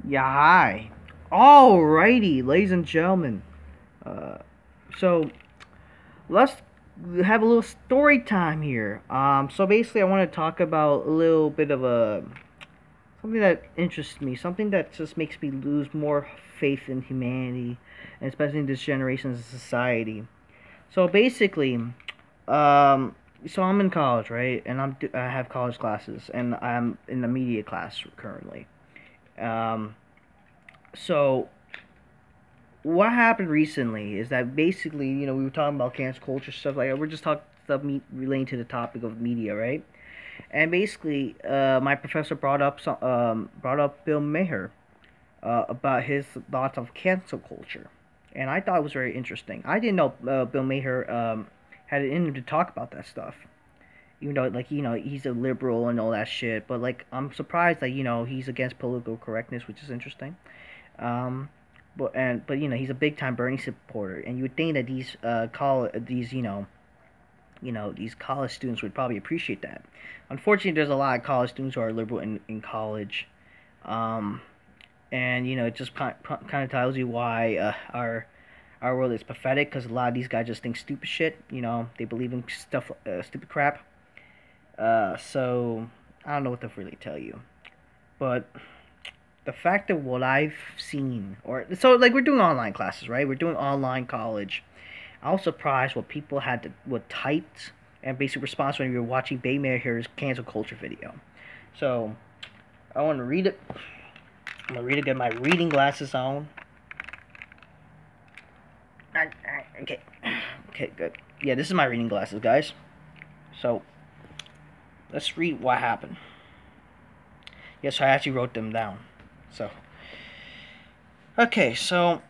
Yeah, hi. Alrighty, ladies and gentlemen. Uh, so let's have a little story time here. So basically, I want to talk about a little bit of a something that interests me, something that just makes me lose more faith in humanity, and especially in this generation of society. So basically, so I'm in college, right? And I have college classes, and I'm in the media class currently. Um, so what happened recently is that basically, we were talking about cancel culture stuff like that. We're just talking stuff relating to the topic of media, right? And basically, my professor brought up Bill Mahar about his thoughts of cancel culture, and I thought it was very interesting. I didn't know Bill Mahar had it in him to talk about that stuff. Even though, like, he's a liberal and all that shit, but like, I'm surprised that he's against political correctness, which is interesting. Um, but he's a big time Bernie supporter, and you would think that these college students would probably appreciate that. Unfortunately, there's a lot of college students who are liberal in college, um, and it just kind of tells you why our world is pathetic because a lot of these guys just think stupid shit. They believe in stuff, stupid crap. So I don't know what to really tell you, but the fact of what I've seen, or so like we're doing online classes, right? We're doing online college. I was surprised what people had to what typed and basic response when you were watching Bay Mayor's cancel culture video. So I want to read it. I'm gonna read it. Get my reading glasses on. Okay, okay, good. Yeah, this is my reading glasses, guys. So let's read what happened. Yes, I actually wrote them down. So okay, so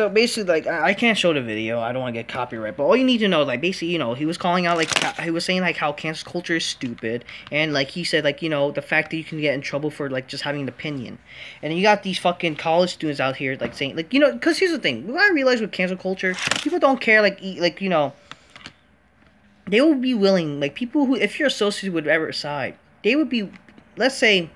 basically, like, I can't show the video. I don't want to get copyright. But all you need to know, like, basically, he was calling out, like, he was saying, like, how cancel culture is stupid. And, like, he said, like, the fact that you can get in trouble for, like, just having an opinion. And you got these fucking college students out here, like, saying, like, because here's the thing. What I realize with cancel culture, people don't care, like, they will be willing, like, people who, if you're associated with whatever side, they would be, let's say,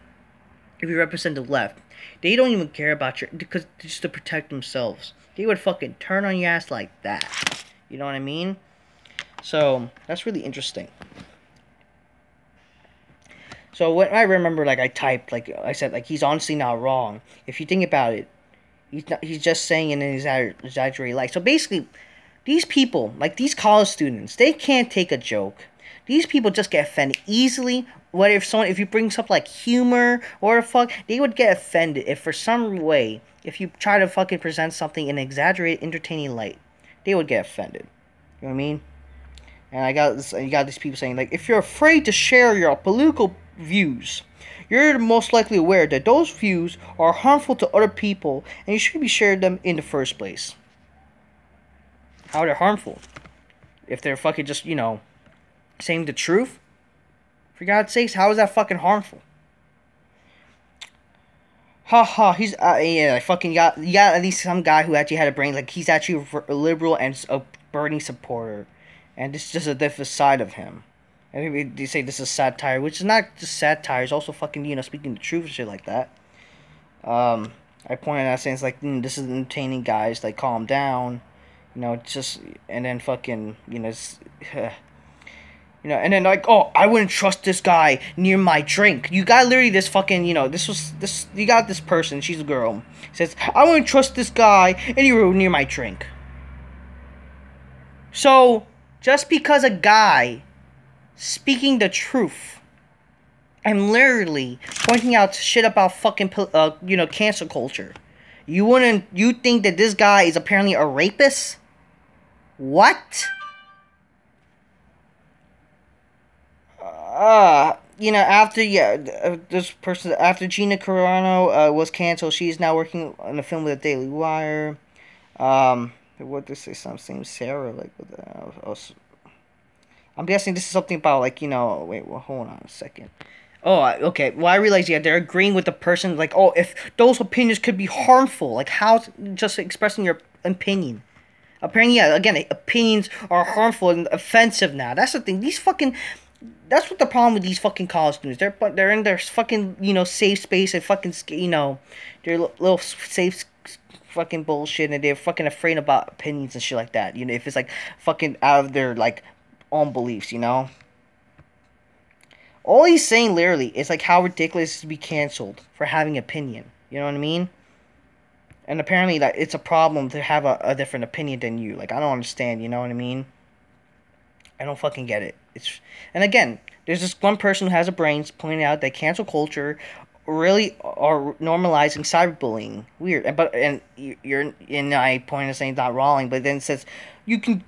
if you represent the left, they don't even care about your, because just to protect themselves. They would fucking turn on your ass like that. You know what I mean? So that's really interesting. So when I remember, like, I typed, like I said, like, he's honestly not wrong. If you think about it, he's just saying in an exaggerated light. So basically, these people, like these college students, they can't take a joke. These people just get offended easily. What if you bring something like humor or fuck, they would get offended if for some way, if you try to fucking present something in an exaggerated, entertaining light, they would get offended. You know what I mean? And you got these people saying, like, if you're afraid to share your political views, you're most likely aware that those views are harmful to other people, and you shouldn't be sharing them in the first place. How they're harmful? If they're fucking just, saying the truth? For God's sakes, how is that fucking harmful? Haha, he's, yeah, fucking you got at least some guy who actually had a brain, like, he's actually a liberal and a Bernie supporter. And this is just a different side of him. And maybe they say this is satire, which is not just satire, it's also fucking, speaking the truth and shit like that. I pointed out saying, it's like, this is entertaining, guys, like, calm down. Just, and then fucking, and then, like, oh, I wouldn't trust this guy near my drink. You got literally this fucking, you got this person, she's a girl, says, I wouldn't trust this guy anywhere near my drink. So, just because a guy speaking the truth and literally pointing out shit about fucking, cancel culture, you think that this guy is apparently a rapist? What? After Gina Carano was canceled, she's now working on a film with the Daily Wire. What did they say? Something Sarah, like, I'm guessing this is something about, like, wait, well, hold on a second. Oh, okay. Well, I realize, yeah, they're agreeing with the person, like, oh, if those opinions could be harmful, like, how just expressing your opinion. Apparently, yeah, again, opinions are harmful and offensive now. That's the thing. that's what the problem with these fucking college students. They're in their fucking, safe space and fucking, their little safe fucking bullshit, and they're fucking afraid about opinions and shit like that. If it's like fucking out of their like own beliefs. All he's saying literally is like how ridiculous it is to be canceled for having opinion. You know what I mean? And apparently that it's a problem to have a different opinion than you. Like, I don't understand. You know what I mean? I don't fucking get it. And again, there's this one person who has a brain pointing out that cancel culture really are normalizing cyberbullying. Weird. And you're and I point to saying not wrong, but then it says you can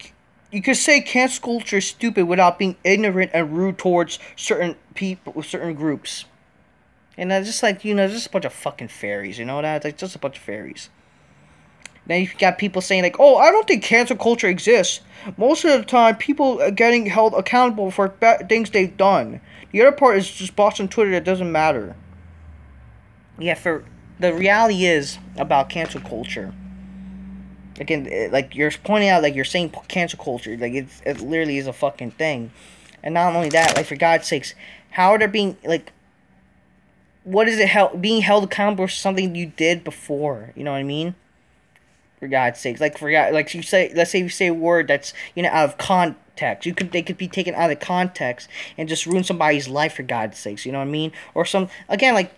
say cancel culture is stupid without being ignorant and rude towards certain people, certain groups. And that's just like, just a bunch of fucking fairies, that? It's like just a bunch of fairies. Then you got people saying like, oh, I don't think cancel culture exists. Most of the time, people are getting held accountable for bad things they've done. The other part is just bots on Twitter that doesn't matter. Yeah, for the reality is about cancel culture. Again, like you're pointing out, like you're saying cancel culture, like it literally is a fucking thing. And not only that, like for God's sakes, how are there being like, what is it being held accountable for something you did before? You know what I mean? For God's sakes, like let's say you say a word that's out of context. They could be taken out of context and just ruin somebody's life, for God's sakes. You know what I mean? Or again, like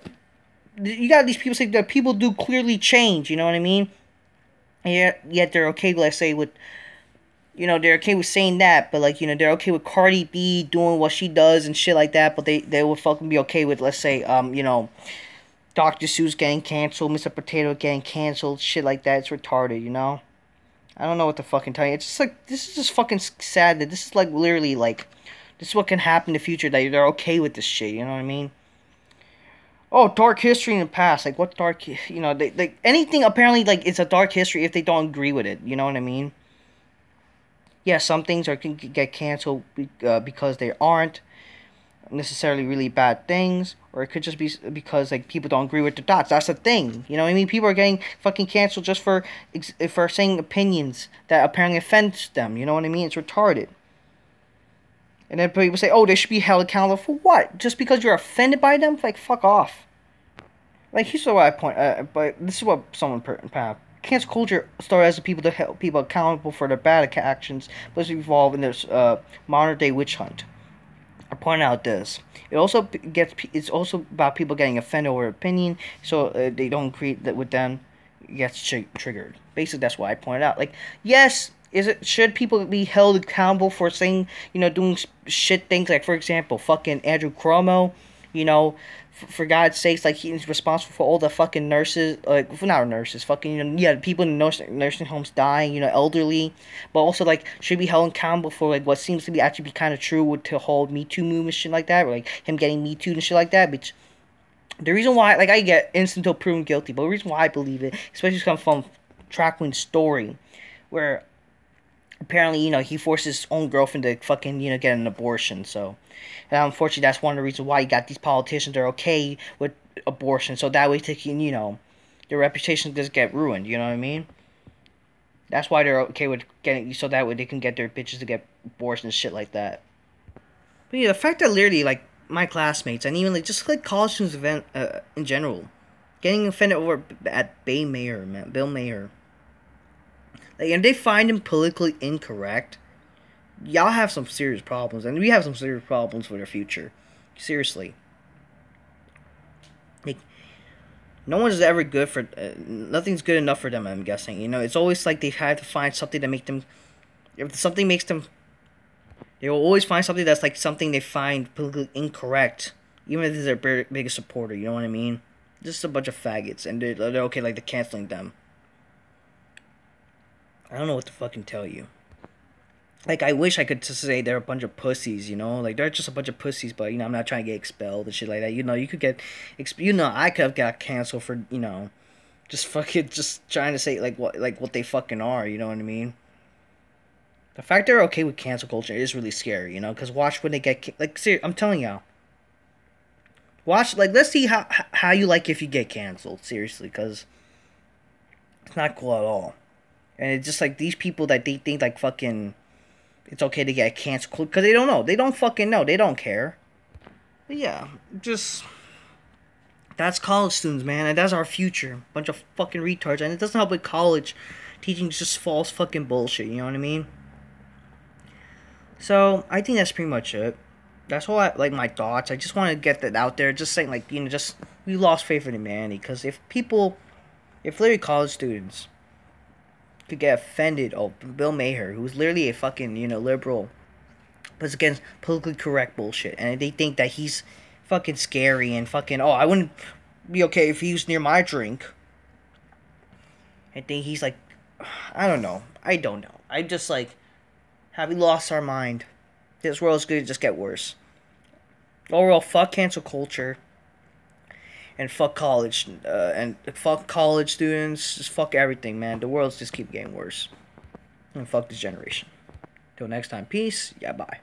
you got these people saying that people do clearly change. You know what I mean? And yet they're okay, let's say, with they're okay with saying that, but like they're okay with Cardi B doing what she does and shit like that. But they would fucking be okay with, let's say, Dr. Seuss getting canceled, Mr. Potato getting canceled, shit like that. It's retarded, I don't know what to fucking tell you. It's just like, this is just fucking sad that this is like literally like, this is what can happen in the future, that they're okay with this shit, you know what I mean? Oh, dark history in the past. Like, what dark, anything apparently, like, it's a dark history if they don't agree with it, you know what I mean? Yeah, some things can get canceled because they aren't necessarily really bad things, or it could just be because like people don't agree with the thoughts. That's the thing, you know what I mean? People are getting fucking canceled just for saying opinions that apparently offends them. You know what I mean? It's retarded. And then people say, oh, they should be held accountable for what? Just because you're offended by them? Like, fuck off. Like, here's what I point. But this is what someone cancel culture started as the people to help people accountable for their bad actions, but it's evolved in this modern day witch hunt. I point out this. It's also about people getting offended over opinion, so they don't agree that with them, gets triggered. Basically, that's why I pointed out. Like, yes, should people be held accountable for saying, doing shit things, like, for example, fucking Andrew Cuomo, for God's sakes, like, he's responsible for all the fucking nurses, like, not nurses, fucking, people in nursing homes dying, elderly, but also, like, should be held accountable for, like, what seems to be actually be kind of true with the whole Me Too movement, shit like that, or, like, him getting Me Too and shit like that, but the reason why, like, I get innocent until proven guilty, but the reason why I believe it, especially comes from Trackwin's story, where apparently, he forced his own girlfriend to fucking, get an abortion, so. And unfortunately, that's one of the reasons why you got these politicians that are okay with abortion, so that way they can, their reputation doesn't get ruined, you know what I mean? That's why they're okay with getting, so that way they can get their bitches to get abortions and shit like that. But yeah, the fact that literally, like, my classmates, and even, like, just, like, college students in general, getting offended over at Bill Mahar. Like, and they find him politically incorrect, y'all have some serious problems, and we have some serious problems for the future. Seriously. Like, no one's ever good for, nothing's good enough for them, I'm guessing. It's always like they have to find something to make them, if something makes them, they will always find something that's like something they find politically incorrect, even if it's their biggest supporter, you know what I mean? Just a bunch of faggots, and they're okay, like, they're canceling them. I don't know what to fucking tell you. Like, I wish I could just say they're a bunch of pussies, Like, they're just a bunch of pussies, but, I'm not trying to get expelled and shit like that. You could get, I could have got canceled for, just fucking, just trying to say, like, what they fucking are, you know what I mean? The fact they're okay with cancel culture is really scary, Because watch when they get, like, I'm telling y'all. Watch, like, let's see how you like if you get canceled, seriously, because it's not cool at all. And it's just, like, these people that they think, like, fucking, it's okay to get canceled because they don't know. They don't fucking know. They don't care. But yeah, just that's college students, man, and that's our future. Bunch of fucking retards, and it doesn't help with college teaching just false fucking bullshit. You know what I mean? So I think that's pretty much it. That's all like my thoughts. I just want to get that out there. Just saying, like, just we lost faith in humanity because if literally college students could get offended of Bill Mahar, who's literally a fucking liberal, but it's against politically correct bullshit, and they think that he's fucking scary and fucking I wouldn't be okay if he was near my drink. I think he's like, I don't know. I don't know. I just like, have we lost our mind? This world's gonna just get worse. Overall, fuck cancel culture. And fuck college. And fuck college students. Just fuck everything, man. The world's just keep getting worse. And fuck this generation. Till next time, peace. Yeah, bye.